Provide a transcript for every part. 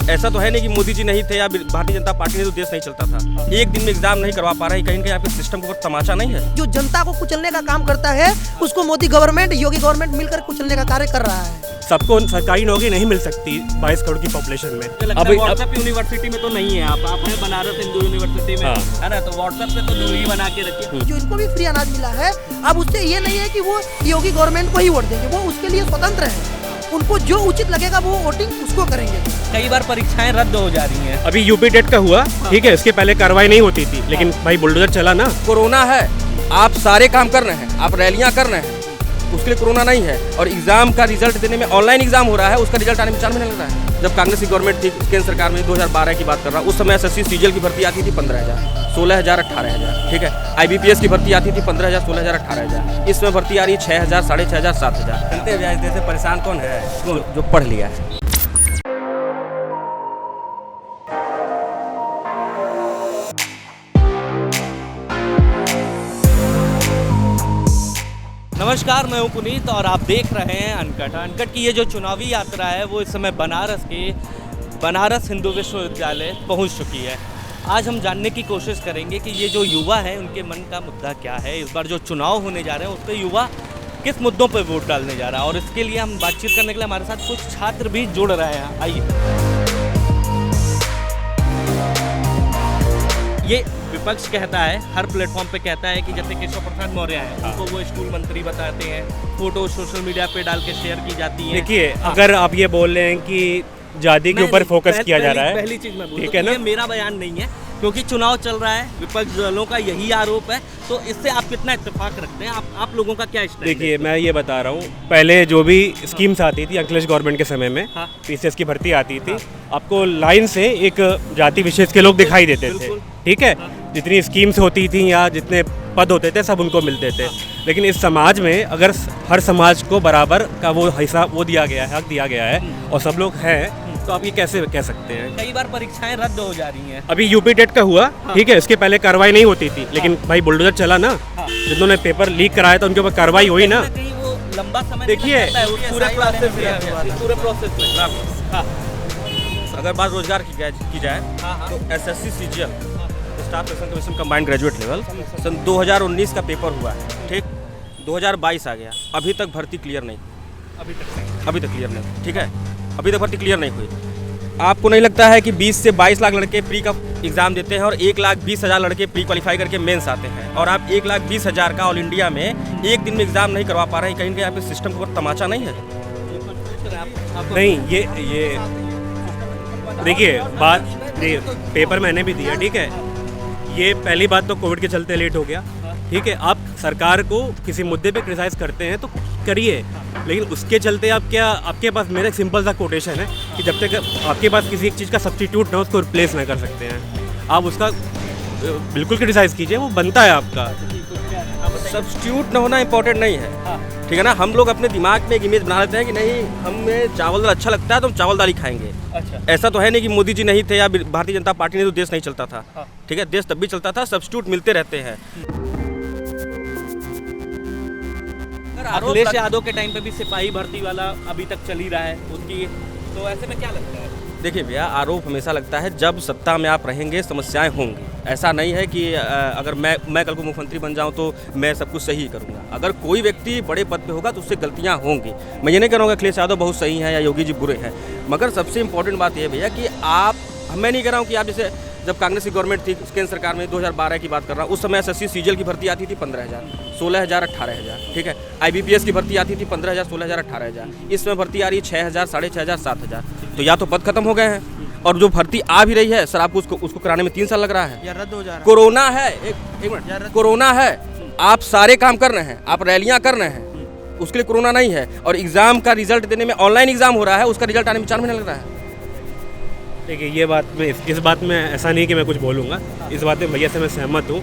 ऐसा तो है नहीं कि मोदी जी नहीं थे या भारतीय जनता पार्टी ने तो देश नहीं चलता था। एक दिन में एग्जाम नहीं करवा पा रहे, कहीं ना कहीं आपके सिस्टम को तमाशा नहीं है। जो जनता को कुचलने का काम करता है उसको मोदी गवर्नमेंट, योगी गवर्नमेंट मिलकर कुचलने का कार्य कर रहा है। सबको सरकारी नौकरी नहीं मिल सकती 22 करोड़ की पॉपुलेशन में। अभी व्हाट्सएप यूनिवर्सिटी में तो नहीं है, आप हैं बनारस हिंदू यूनिवर्सिटी में, है ना, तो व्हाट्सएप से तो दूरी बना के रखिए। जो इनको भी फ्री अनाज मिला है, अब उससे ये नहीं है कि वो योगी गवर्नमेंट को ही वोट देंगे, वो उसके लिए स्वतंत्र है। उनको जो उचित लगेगा वो वोटिंग उसको करेंगे। कई बार परीक्षाएं रद्द हो जा रही हैं। अभी यूपी टेट का हुआ, ठीक है, इसके पहले कार्रवाई नहीं होती थी, लेकिन भाई बुलडोजर चला ना। कोरोना है, आप सारे काम कर रहे हैं, आप रैलियां कर रहे हैं, उसके लिए कोरोना नहीं है। और एग्जाम का रिजल्ट देने में, ऑनलाइन एग्जाम हो रहा है, उसका रिजल्ट आने में 4 महीने लग रहा है। जब कांग्रेस की गवर्नमेंट थी केंद्र सरकार में, 2012 की बात कर रहा हूँ, उस समय एसएससी सीजीएल की भर्ती आती थी 15,000, 16,000, 18,000, ठीक है। आईबीपीएस की भर्ती आती थी 15,000, 16,000, 18,000। इसमें भर्ती आ रही है 6,000, 6,500, 7,000। जनते ब्याज दे से परेशान कौन है? जो पढ़ लिया है। नमस्कार, मैं हूं पुनीत और आप देख रहे हैं अनकट। अनकट की ये जो चुनावी यात्रा है वो इस समय बनारस हिंदू विश्वविद्यालय पहुंच चुकी है। आज हम जानने की कोशिश करेंगे कि ये जो युवा हैं उनके मन का मुद्दा क्या है। इस बार जो चुनाव होने जा रहे हैं उस पर युवा किस मुद्दों पर वोट डालने जा रहा है, और इसके लिए हम बातचीत करने के लिए हमारे साथ कुछ छात्र भी जुड़ रहे हैं। आइए। ये विपक्ष कहता है, हर प्लेटफॉर्म पे कहता है कि जैसे केशव प्रसाद मौर्य हैं, उनको वो स्कूल मंत्री बताते हैं, फोटो सोशल मीडिया पे डाल के शेयर की जाती है। देखिए, अगर आप ये बोल रहे हैं कि जाति के ऊपर फोकस किया जा रहा है, पहली चीज मैं बोलूं, ठीक है ना, ये मेरा बयान नहीं है, क्योंकि चुनाव चल रहा है, विपक्ष दलों का यही आरोप है, तो इससे आप कितना इत्तेफाक रखते हैं? आप लोगों का क्या स्टैंड है? देखिए, मैं ये बता रहा हूँ, पहले जो भी स्कीम्स आती थी अखिलेश गवर्नमेंट के समय में, पीसीएस की भर्ती आती थी, आपको लाइन से एक जाति विशेष के लोग दिखाई देते थे, ठीक है। जितनी स्कीम्स होती थी या जितने पद होते थे सब उनको मिलते थे। लेकिन इस समाज में अगर हर समाज को बराबर का वो हिस्सा वो दिया गया है, हक दिया गया है, और सब लोग हैं, तो आप ये कैसे कह सकते हैं? कई बार परीक्षाएं रद्द हो जा रही हैं। अभी यूपी टेट का हुआ, ठीक है, इसके पहले कार्रवाई नहीं होती थी, लेकिन भाई बुलडोजर चला ना, जिन्होंने पेपर लीक कराया था उनके ऊपर कार्रवाई हुई ना। वो लंबा समय देखिए, पूरे प्रोसेस में अगर बात रोजगार की जाए तो SSC CGL staff selection commission combined graduate level सन 2019 का पेपर हुआ है, ठीक। 2022 आ गया, अभी तक भर्ती क्लियर नहीं, अभी तक क्लियर नहीं, ठीक है, अभी तक भर्ती क्लियर नहीं हुई। आपको नहीं लगता है कि 20 से 22 लाख लड़के प्री का एग्जाम देते हैं और 1,20,000 लड़के प्री क्वालिफाई करके मेंस आते हैं, और आप 1,20,000 का ऑल इंडिया में एक दिन में एग्जाम नहीं करवा पा रहे हैं? कहीं ना कहीं आपके सिस्टम को तमाचा नहीं है? नहीं, ये देखिए, बात पेपर मैंने भी दिया, ठीक है। ये पहली बात तो कोविड के चलते लेट हो गया, ठीक है। आप सरकार को किसी मुद्दे पे क्रिटिसाइज करते हैं तो करिए, लेकिन उसके चलते आप क्या, आपके पास मेरा एक सिंपल सा कोटेशन है कि जब तक आपके पास किसी एक चीज़ का सब्स्टिट्यूट ना, उसको रिप्लेस ना कर सकते हैं, आप उसका बिल्कुल क्रिटिसाइज कीजिए, वो बनता है आपका। सब्स्टिट्यूट ना होना इंपॉर्टेंट नहीं है, ठीक है ना। हम लोग अपने दिमाग में एक इमेज बना लेते हैं कि नहीं, हमें चावल दाल अच्छा लगता है तो हम चावल दाल ही खाएंगे। अच्छा। ऐसा तो है नहीं कि मोदी जी नहीं थे या भारतीय जनता पार्टी ने तो देश नहीं चलता था, ठीक है, देश तब भी चलता था। सब्स्टिट्यूट मिलते रहते हैं। अखिलेश यादव के टाइम पे भी सिपाही भर्ती वाला अभी तक चल ही रहा है उसकी, तो ऐसे में क्या लगता है? देखिए भैया, आरोप हमेशा लगता है जब सत्ता में आप रहेंगे समस्याएं होंगी। ऐसा नहीं है कि अगर मैं कल को मुख्यमंत्री बन जाऊं तो मैं सब कुछ सही करूंगा। अगर कोई व्यक्ति बड़े पद पे होगा तो उससे गलतियां होंगी। मैं ये नहीं कहूँगा अखिलेश यादव बहुत सही हैं या योगी जी बुरे हैं, मगर सबसे इंपॉर्टेंट बात यह भैया कि मैं नहीं कह रहा हूँ कि आप जैसे जब कांग्रेस की गवर्नमेंट थी केंद्र सरकार में, 2012 की बात कर रहा हूँ, उस समय एसएससी सीजीएल की भर्ती आती थी 15,000, 16,000, 18,000, ठीक है। आईबीपीएस की भर्ती आती थी 15,000, 16,000, 18,000। इसमें भर्ती आ रही है 6,000, 6,500, 7,000। तो या तो पद खत्म हो गए हैं, और जो भर्ती आ भी रही है सर, आपको उसको कराने में 3 साल लग रहा है या रद्द हो जा रहा है। कोरोना है, एक मिनट, कोरोना है, आप सारे काम कर रहे हैं, आप रैलियां कर रहे हैं, उसके लिए कोरोना नहीं है। और एग्जाम का रिजल्ट देने में, ऑनलाइन एग्जाम हो रहा है, उसका रिजल्ट आने में 4 महीने लग रहा है। देखिए, ये बात में, इस बात में ऐसा नहीं कि मैं कुछ बोलूँगा, इस बात में भैया से मैं सहमत हूँ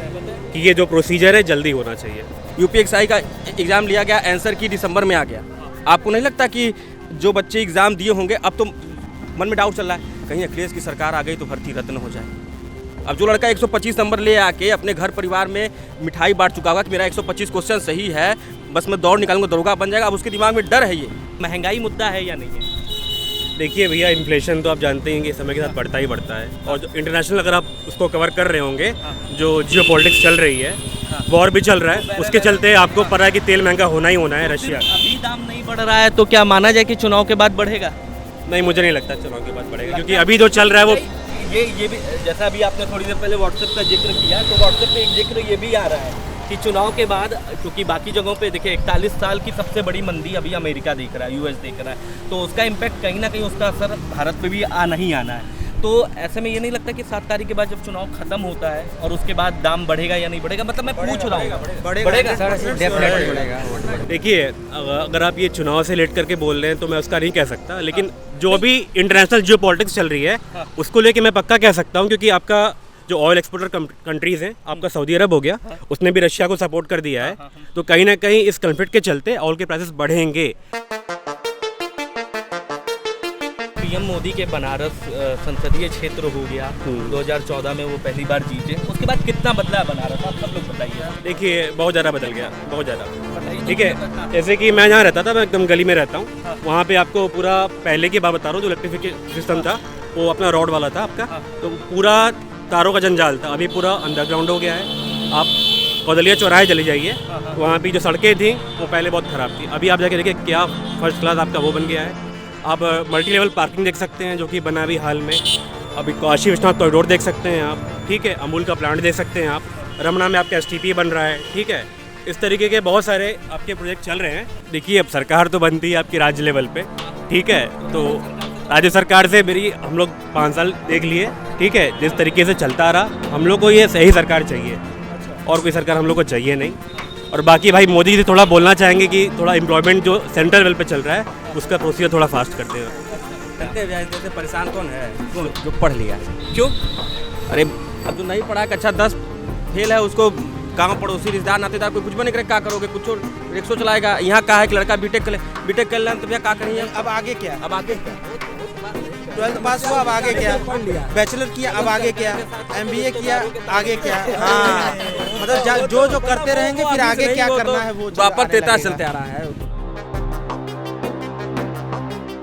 कि ये जो प्रोसीजर है जल्दी होना चाहिए। यूपीएसआई का एग्ज़ाम लिया गया, आंसर की दिसंबर में आ गया। आपको नहीं लगता कि जो बच्चे एग्ज़ाम दिए होंगे, अब तो मन में डाउट चल रहा है कहीं अखिलेश की सरकार आ गई तो भर्ती रद्द न हो जाए? अब जो लड़का 125 नंबर ले आके अपने घर परिवार में मिठाई बांट चुका होगा कि मेरा 125 क्वेश्चन सही है, बस मैं दौड़ निकालूंगा, दरोगा बन जाएगा, अब उसके दिमाग में डर है। ये महंगाई मुद्दा है या नहीं है? देखिए भैया, इन्फ्लेशन तो आप जानते हैं कि समय के साथ बढ़ता ही बढ़ता है, और जो इंटरनेशनल अगर आप उसको कवर कर रहे होंगे, जो जियो पॉलिटिक्स चल रही है, वॉर भी चल रहा है, उसके चलते आपको पता है कि तेल महंगा होना ही होना है। रशिया अभी दाम नहीं बढ़ रहा है तो क्या माना जाए कि चुनाव के बाद बढ़ेगा? नहीं, मुझे नहीं लगता चुनाव के बाद बढ़ेगा, क्योंकि अभी जो चल रहा है वो ये भी, जैसा अभी आपने थोड़ी देर पहले व्हाट्सएप का जिक्र किया, तो व्हाट्सएप पे एक जिक्र ये भी आ रहा है कि चुनाव के बाद, क्योंकि बाकी जगहों पे देखिए 41 साल की सबसे बड़ी मंदी अभी अमेरिका देख रहा है, यूएस देख रहा है, तो उसका इम्पैक्ट कहीं ना कहीं उसका असर भारत पे भी नहीं आना है। तो ऐसे में ये नहीं लगता कि 7 तारीख के बाद जब चुनाव खत्म होता है और उसके बाद दाम बढ़ेगा या नहीं बढ़ेगा? मतलब मैं पूछ रहा हूँ, बढ़ेगा सर, डेफिनेटली बढ़ेगा। देखिए, अगर आप ये चुनाव से लेट करके बोल रहे हैं तो मैं उसका नहीं कह सकता, लेकिन जो अभी इंटरनेशनल जियो पॉलिटिक्स चल रही है उसको लेके मैं पक्का कह सकता हूँ, क्योंकि आपका जो ऑयल एक्सपोर्टर कंट्रीज़ हैं, आपका सऊदी अरब हो गया, उसने भी रशिया को सपोर्ट कर दिया है, तो कहीं ना कहीं इस कॉन्फ्लिक्ट के चलते ऑयल के प्राइसेस बढ़ेंगे। पीएम मोदी के बनारस संसदीय क्षेत्र हो गया, 2014 में वो पहली बार जीते, उसके बाद कितना बदला है बनारस, आप सब लोग बताइए। देखिए, बहुत ज़्यादा बदल गया, बहुत ज़्यादा। ठीक है, जैसे कि मैं जहाँ रहता था, मैं एकदम गली में रहता हूँ, वहाँ पे आपको पूरा पहले की बात बता रहा हूँ, जो इलेक्ट्रिफिकेशन सिस्टम था वो अपना रॉड वाला था आपका, तो पूरा तारों का जंजाल था, अभी पूरा अंडरग्राउंड हो गया है। आप कौदलिया चौराहे चले जाइए, वहाँ पे जो सड़कें थी वो पहले बहुत ख़राब थी, अभी आप जाके देखिए क्या फर्स्ट क्लास आपका वो बन गया है। आप मल्टी लेवल पार्किंग देख सकते हैं जो कि बना अभी हाल में, अभी काशी विश्वनाथ कॉरिडोर देख सकते हैं आप, ठीक है, अमूल का प्लांट देख सकते हैं आप, रमना में आपका STP बन रहा है, ठीक है, इस तरीके के बहुत सारे आपके प्रोजेक्ट चल रहे हैं। देखिए, अब सरकार तो बनती है आपकी राज्य लेवल पे, ठीक है, तो राज्य सरकार से मेरी हम लोग 5 साल देख लिए, ठीक है, जिस तरीके से चलता रहा, हम लोग को ये सही सरकार चाहिए और कोई सरकार हम लोग को चाहिए नहीं। और बाकी भाई मोदी जी से थोड़ा बोलना चाहेंगे कि थोड़ा एम्प्लॉयमेंट जो सेंट्रल लेवल पे चल रहा है उसका प्रोसीजर थोड़ा फास्ट करते हैं। जैसे परेशान कौन है? जो पढ़ लिया। क्यों? अरे अब जो नहीं पढ़ा है, कक्षा 10 फेल है, उसको गाँव पड़ोसी रिश्तेदार नातेदार कोई कुछ भी नहीं करे, क्या करोगे? कुछ रिक्शो चलाएगा। यहाँ कहा है कि लड़का बीटेक कर ले, तो भैया क्या करेंगे? अब आगे क्या? अब आगे 12th पास हुआ, अब आगे क्या? बैचलर किया, अब आगे क्या? MBA किया, आगे क्या? हाँ, मतलब जो करते रहेंगे, फिर आगे क्या करना है वो वापस तेता चलते आ रहा है।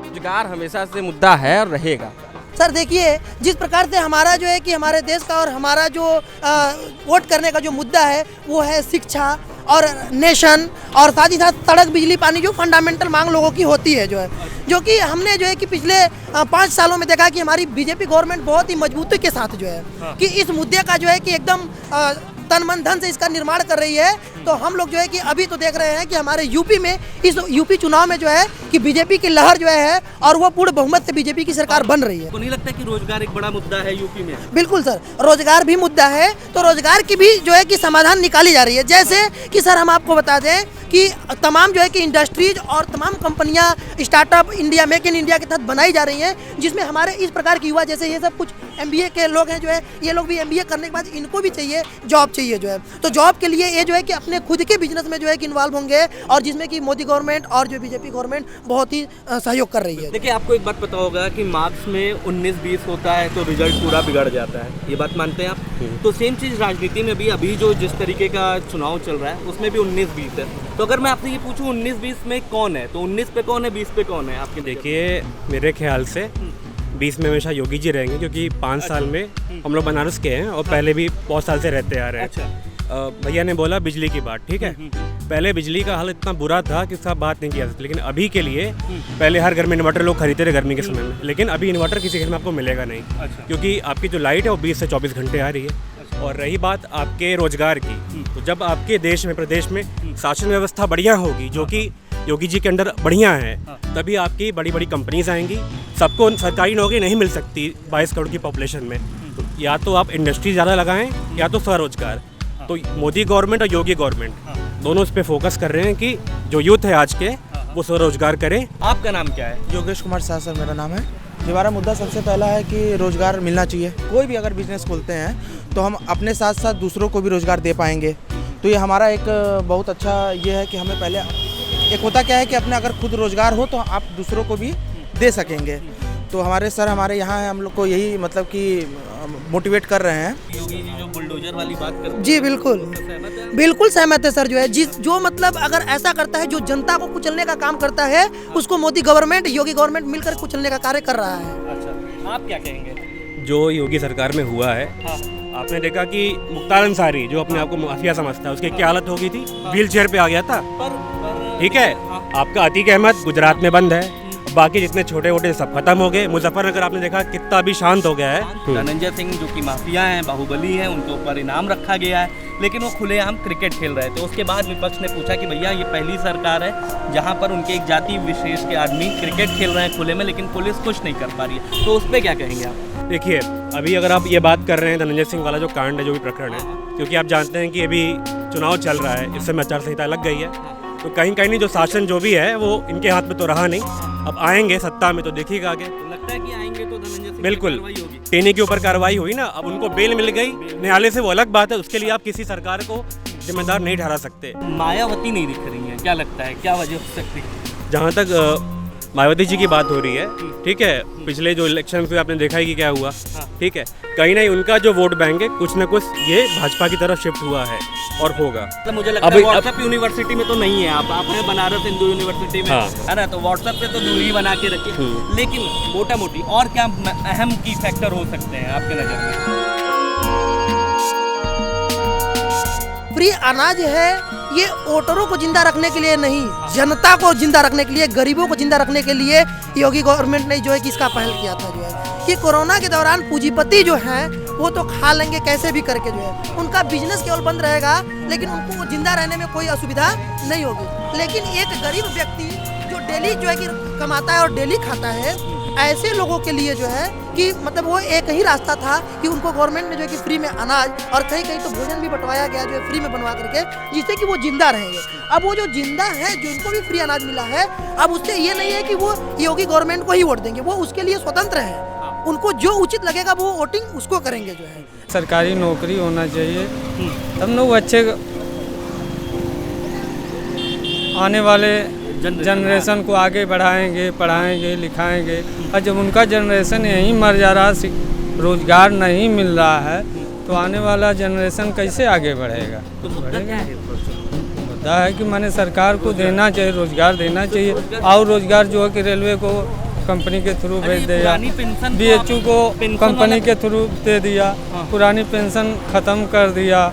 रोजगार हमेशा से मुद्दा है और रहेगा। सर देखिए, जिस प्रकार से हमारा जो है कि हमारे देश का और हमारा जो वोट करने का जो मुद्दा है वो है शिक्षा और नेशन, और साथ ही साथ सड़क, बिजली, पानी, जो फंडामेंटल मांग लोगों की होती है, जो कि हमने जो है कि पिछले 5 सालों में देखा कि हमारी बीजेपी गवर्नमेंट बहुत ही मजबूती के साथ जो है कि इस मुद्दे का जो है कि एकदम तन मन धन से इसका निर्माण कर रही है। तो हम लोग जो है कि अभी तो देख रहे हैं कि हमारे यूपी में, इस यूपी चुनाव में जो है कि बीजेपी की लहर जो है और वो पूर्ण बहुमत से बीजेपी की सरकार बन रही है। तो नहीं लगता कि रोजगार एक बड़ा मुद्दा है यूपी में? बिल्कुल सर, रोजगार भी मुद्दा है, तो रोजगार की भी जो है कि समाधान निकाली जा रही है। जैसे कि सर हम आपको बता दें कि तमाम जो है कि इंडस्ट्रीज और तमाम कंपनियां startup India, make in India के तहत बनाई जा रही हैं, जिसमें हमारे इस प्रकार के युवा, जैसे ये सब कुछ MBA के लोग हैं जो है, ये लोग भी MBA करने के बाद इनको भी चाहिए जॉब चाहिए जो है, तो जॉब के लिए ये जो है कि अपने खुद के बिजनेस में जो है कि इन्वॉल्व होंगे, और जिसमें कि मोदी गवर्नमेंट और जो बीजेपी गवर्नमेंट बहुत ही सहयोग कर रही है। देखिए, आपको एक बात पता होगा कि मार्क्स में 19-20 होता है तो रिजल्ट पूरा बिगड़ जाता है, ये बात मानते हैं आप? तो सेम चीज़ राजनीति में भी अभी जो जिस तरीके का चुनाव चल रहा है उसमें भी 19-20 है। तो अगर मैं आपसे ये पूछूं 19-20 में कौन है, तो 19 पे कौन है, 20 पे कौन है आपके? देखिए, मेरे ख्याल से 20 में हमेशा योगी जी रहेंगे, क्योंकि 5 साल में हम लोग बनारस के हैं और पहले भी बहुत साल से रहते आ रहे हैं। भैया ने बोला बिजली की बात, ठीक है, पहले बिजली का हाल इतना बुरा था कि सब बात नहीं किया जाती, लेकिन अभी के लिए पहले हर घर में इन्वर्टर लोग खरीदते थे गर्मी के समय में, लेकिन अभी इन्वर्टर किसी घर में आपको मिलेगा नहीं, क्योंकि आपकी जो लाइट है वो 20 से 24 घंटे आ रही है। और रही बात आपके रोजगार की, तो जब आपके देश में, प्रदेश में शासन व्यवस्था बढ़िया होगी, जो कि योगी जी के अंडर बढ़िया है, तभी आपकी बड़ी बड़ी कंपनीज आएंगी। सबको सरकारी नौकरी नहीं मिल सकती 22 करोड़ की पॉपुलेशन में, तो या तो आप इंडस्ट्री ज़्यादा लगाएं या तो स्वरोजगार। तो मोदी गवर्नमेंट और योगी गवर्नमेंट दोनों इस पे फोकस कर रहे हैं कि जो यूथ है आज के वो स्वरोजगार करें। आपका नाम क्या है? योगेश कुमार शाह सर मेरा नाम है। हमारा मुद्दा सबसे पहला है कि रोज़गार मिलना चाहिए। कोई भी अगर बिजनेस खोलते हैं तो हम अपने साथ साथ दूसरों को भी रोज़गार दे पाएंगे, तो ये हमारा एक बहुत अच्छा ये है कि हमें पहले, एक होता क्या है कि अपने अगर खुद रोज़गार हो तो आप दूसरों को भी दे सकेंगे। तो हमारे सर हमारे यहाँ है, हम लोग को यही मतलब कि मोटिवेट कर रहे हैं। योगी जी जो बुलडोजर वाली बात करते हैं, जी बिल्कुल, बिल्कुल सहमत है सर। जो है जो मतलब अगर ऐसा करता है, जो जनता को कुचलने का काम करता है, उसको मोदी गवर्नमेंट, योगी गवर्नमेंट मिलकर कुचलने का कार्य कर रहा है। अच्छा, आप क्या कहेंगे? जो योगी सरकार में हुआ है, आपने देखा कि मुख्तार अंसारी जो अपने आप को माफिया समझता है, उसकी क्या हालत हो गई थी, व्हील चेयर पे आ गया था। ठीक है, आपका अतीक अहमद गुजरात में बंद है, बाकी जितने छोटे मोटे सब खत्म हो गए। मुजफ्फरनगर आपने देखा कितना अभी शांत हो गया है। धनंजय सिंह जो कि माफिया हैं, बाहुबली हैं, उनके ऊपर इनाम रखा गया है, लेकिन वो खुलेआम क्रिकेट खेल रहे थे। उसके बाद विपक्ष ने पूछा कि भैया ये पहली सरकार है जहाँ पर उनके एक जाति विशेष के आदमी क्रिकेट खेल रहे हैं खुले में, लेकिन पुलिस कुछ नहीं कर पा रही है। तो उस पर क्या कहेंगे आप? देखिए, अभी अगर आप ये बात कर रहे हैं धनंजय सिंह वाला जो कांड है, जो भी प्रकरण है, क्योंकि आप जानते हैं कि अभी चुनाव चल रहा है, इस समय आचार संहिता लग गई है, तो कहीं कहीं नहीं जो शासन जो भी है वो इनके हाथ में तो रहा नहीं। अब आएंगे सत्ता में तो देखिएगा आगे। तो लगता है कि आएंगे तो धनंजय सिंह बिल्कुल कार्रवाई होगी। टेनी के ऊपर कार्रवाई हुई ना, अब उनको बेल मिल गई न्यायालय से, वो अलग बात है, उसके लिए आप किसी सरकार को जिम्मेदार नहीं ठहरा सकते। मायावती नहीं दिख रही है, क्या लगता है क्या वजह हो सकती है? जहाँ तक मायावती जी की बात हो रही है, ठीक है, पिछले जो इलेक्शन में आपने देखा ही कि क्या हुआ, ठीक है, कहीं नहीं उनका जो वोट बैंक है कुछ न कुछ ये भाजपा की तरफ शिफ्ट हुआ है और होगा। मतलब मुझे लगता है व्हाट्सएप यूनिवर्सिटी में तो नहीं है, आप हैं बनारस हिंदू यूनिवर्सिटी में, है ना, तो व्हाट्सएप से तो दूरी बना के रखिए। लेकिन मोटा मोटी और क्या अहम की फैक्टर हो सकते हैं आपके नज़र में? फ्री अनाज है ये वोटरों को जिंदा रखने के लिए नहीं, जनता को जिंदा रखने के लिए, गरीबों को जिंदा रखने के लिए योगी गवर्नमेंट ने जो है कि इसका पहल किया था। जो है कि कोरोना के दौरान पूंजीपति जो हैं वो तो खा लेंगे कैसे भी करके, जो है उनका बिजनेस केवल बंद रहेगा, लेकिन उनको जिंदा रहने में कोई असुविधा नहीं होगी। लेकिन एक गरीब व्यक्ति जो डेली जो है कि कमाता है और डेली खाता है, ऐसे लोगों के लिए जो है कि मतलब वो एक ही रास्ता था कि उनको गवर्नमेंट ने जो है कि फ्री में अनाज और कहीं कहीं तो भोजन भी बंटवाया गया, जो है फ्री में बनवा करके, जिससे कि वो जिंदा रहेंगे। अब वो जो जिंदा है, जो इनको भी फ्री अनाज मिला है, अब उससे ये नहीं है कि वो योगी गवर्नमेंट को ही वोट देंगे, वो उसके लिए स्वतंत्र है, उनको जो उचित लगेगा वो वोटिंग उसको करेंगे। जो है सरकारी नौकरी होना चाहिए, तब लोग अच्छे आने वाले जनरेशन को आगे बढ़ाएंगे, पढ़ाएंगे, लिखाएंगे। और जब उनका जनरेशन यहीं मर जा रहा, रोजगार नहीं मिल रहा है, तो आने वाला जनरेशन कैसे आगे बढ़ेगा? तो मुद्दा क्या है? मुद्दा है कि माने सरकार को देना चाहिए, रोजगार देना चाहिए, और रोजगार जो है कि रेलवे को कंपनी के थ्रू भेज दिया, BHU को कंपनी के थ्रू दे दिया, पुरानी पेंशन ख़त्म कर दिया।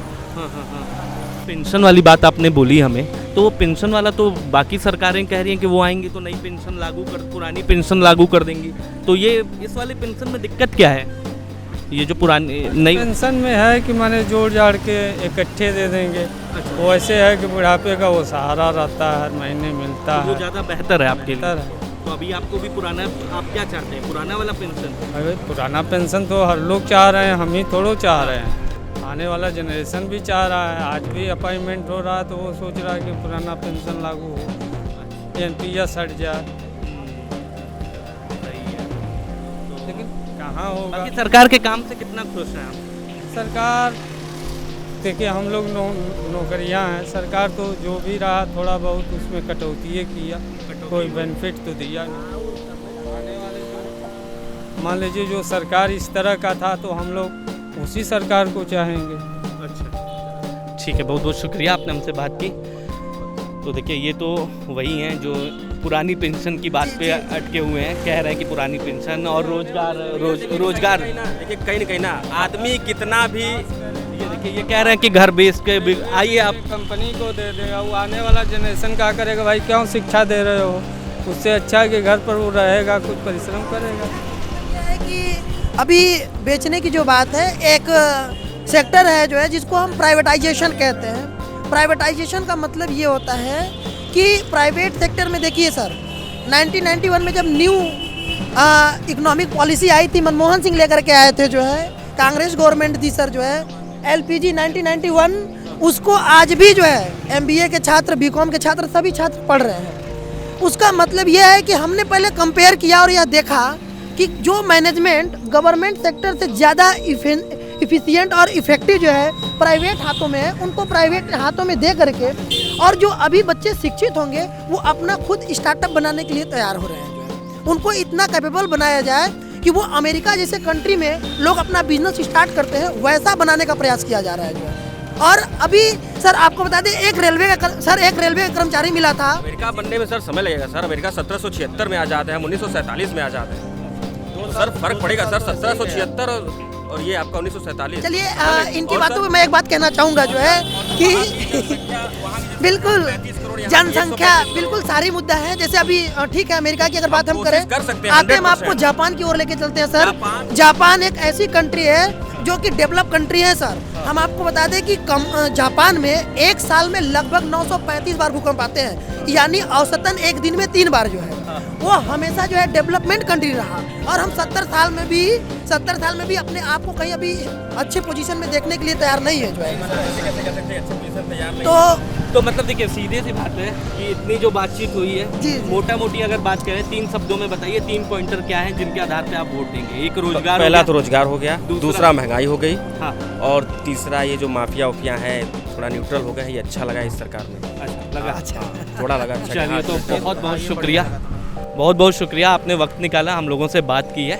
पेंशन वाली बात आपने बोली हमें, तो वो पेंशन वाला तो बाकी सरकारें कह रही हैं कि वो आएंगी तो नई पेंशन लागू कर, पुरानी पेंशन लागू कर देंगी। तो ये इस वाले पेंशन में दिक्कत क्या है? ये जो पुरानी नई पेंशन में है कि माने जोड़ जाड़ के इकट्ठे दे देंगे, वो ऐसे है कि बुढ़ापे का वो सहारा रहता है, हर महीने मिलता वो है, ज़्यादा बेहतर है आपके लिए। बेहतर है। तो अभी आपको भी पुराना, आप क्या चाहते हैं, पुराना वाला पेंशन? अरे पुराना पेंशन तो हर लोग चाह रहे हैं, हम ही थोड़ो चाह रहे हैं, आने वाला जनरेशन भी चाह रहा है। आज भी अपॉइंटमेंट हो रहा है तो वो सोच रहा है कि पुराना पेंशन लागू हो, NPS हट जाए, लेकिन कहाँ होगा? बाकी सरकार के काम से कितना खुश हैं आप? सरकार देखिए, हम लोग नौकरियां हैं, सरकार तो जो भी रहा थोड़ा बहुत उसमें कटौती किया, कोई बेनिफिट तो दिया नहीं। आने वाले जो मान लीजिए जो सरकार इस तरह का था तो हम लोग उसी सरकार को चाहेंगे। अच्छा, ठीक है, बहुत बहुत शुक्रिया, आपने हमसे बात की। तो देखिए, ये तो वही हैं जो पुरानी पेंशन की बात पे अटके हुए हैं, कह रहे हैं कि पुरानी पेंशन और रोजगार देखिए कहीं ना कहीं ना आदमी कितना भी, ये देखिए ये कह रहे हैं कि घर बेच के आइए आप कंपनी को दे देगा, वो आने वाला जनरेशन क्या करेगा? भाई क्यों शिक्षा दे रहे हो? उससे अच्छा है कि घर पर वो रहेगा, कुछ परिश्रम करेगा। क्या है कि अभी बेचने की जो बात है, एक सेक्टर है जो है जिसको हम प्राइवेटाइजेशन कहते हैं। प्राइवेटाइजेशन का मतलब ये होता है कि प्राइवेट सेक्टर में देखिए सर, 1991 में जब न्यू इकोनॉमिक पॉलिसी आई थी, मनमोहन सिंह लेकर के आए थे, जो है कांग्रेस गवर्नमेंट थी सर, जो है LPG 1991, उसको आज भी जो है MBA के छात्र, BCom के छात्र, सभी छात्र पढ़ रहे हैं। उसका मतलब यह है कि हमने पहले कंपेयर किया और यह देखा कि जो मैनेजमेंट गवर्नमेंट सेक्टर से ज़्यादा इफिशिएंट और इफ़ेक्टिव जो है प्राइवेट हाथों में है, उनको प्राइवेट हाथों में दे करके, और जो अभी बच्चे शिक्षित होंगे वो अपना खुद स्टार्टअप बनाने के लिए तैयार हो रहे हैं। जो है उनको इतना कैपेबल बनाया जाए कि वो अमेरिका जैसे कंट्री में लोग अपना बिजनेस स्टार्ट करते हैं, वैसा बनाने का प्रयास किया जा रहा है। जो है और अभी सर आपको बता दें एक रेलवे का कर्मचारी मिला था। अमेरिका बनने में सर समय लगेगा सर। अमेरिका 1776 में आज़ाद है, हम 1947 में आज़ाद है। तो सर फर्क पड़ेगा सर, 1776 और ये आपका 1947। चलिए इनकी बातों में मैं एक बात कहना चाहूँगा जो है कि बिल्कुल जनसंख्या बिल्कुल सारी मुद्दा है। जैसे अभी ठीक है अमेरिका की अगर बात हम करें, कर सकते हैं, आते हम आपको जापान की ओर लेके चलते हैं सर। जापान एक ऐसी कंट्री है जो कि डेवलप कंट्री है सर। हम आपको बता दें कि जापान में एक साल में लगभग 935 बार भूकंप आते हैं, यानी औसतन एक दिन में 3 बार जो है वो हमेशा जो है डेवलपमेंट कंट्री रहा। और हम 70 साल में भी अपने आप को कहीं अभी अच्छे पोजीशन में देखने के लिए तैयार नहीं है जो है। तो मतलब देखिए सीधे सी बात है कि इतनी जो बातचीत हुई है, जी। मोटा मोटी अगर बात करें 3 शब्दों में बताइए 3 पॉइंटर क्या हैं जिनके आधार पे आप वोट देंगे। एक रोजगार, पहला तो रोजगार हो गया, दूसरा महंगाई हो गई, हाँ, और तीसरा ये जो माफिया उफिया है थोड़ा न्यूट्रल हो गया। ये अच्छा लगा इस सरकार में, लगा अच्छा थोड़ा लगा अच्छा। चलिए तो बहुत बहुत शुक्रिया, बहुत बहुत शुक्रिया, आपने वक्त निकाला, हम लोगों से बात की है।